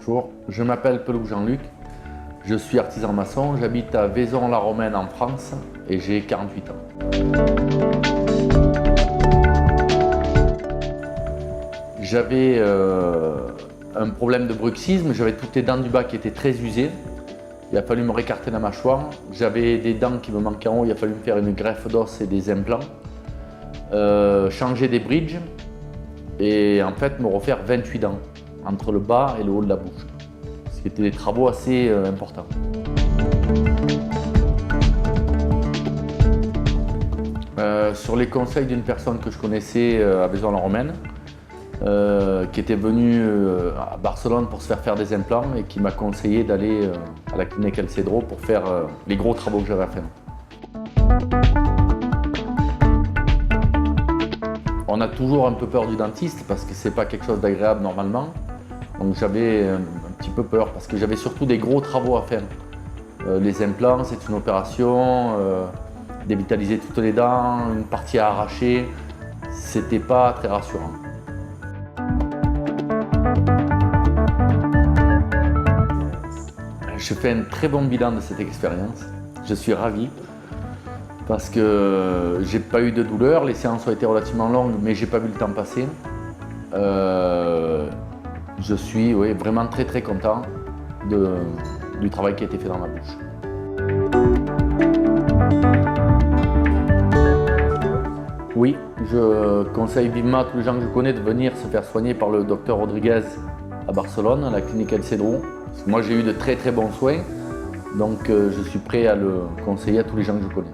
Bonjour, je m'appelle Pelou Jean-Luc, je suis artisan maçon, j'habite à Vaison-la-Romaine en France et j'ai 48 ans. J'avais un problème de bruxisme, j'avais toutes les dents du bas qui étaient très usées. Il a fallu me récarter la mâchoire. J'avais des dents qui me manquaient en haut, il a fallu me faire une greffe d'os et des implants. Changer des bridges et en fait me refaire 28 dents entre le bas et le haut de la bouche. Ce qui étaient des travaux assez importants. Sur les conseils d'une personne que je connaissais à Vaison-la-Romaine, qui était venue à Barcelone pour se faire des implants et qui m'a conseillé d'aller à la clinique El Cedro pour faire les gros travaux que j'avais à faire. On a toujours un peu peur du dentiste parce que c'est pas quelque chose d'agréable normalement. Donc j'avais un petit peu peur parce que j'avais surtout des gros travaux à faire. Les implants, c'est une opération, dévitaliser toutes les dents, une partie à arracher, c'était pas très rassurant. Je fais un très bon bilan de cette expérience. Je suis ravi parce que j'ai pas eu de douleur. Les séances ont été relativement longues, mais j'ai pas vu le temps passer. Je suis vraiment très content du travail qui a été fait dans ma bouche. Oui, je conseille vivement à tous les gens que je connais de venir se faire soigner par le docteur Rodriguez à Barcelone, à la clinique El Cedro. Moi j'ai eu de très bons soins, donc je suis prêt à le conseiller à tous les gens que je connais.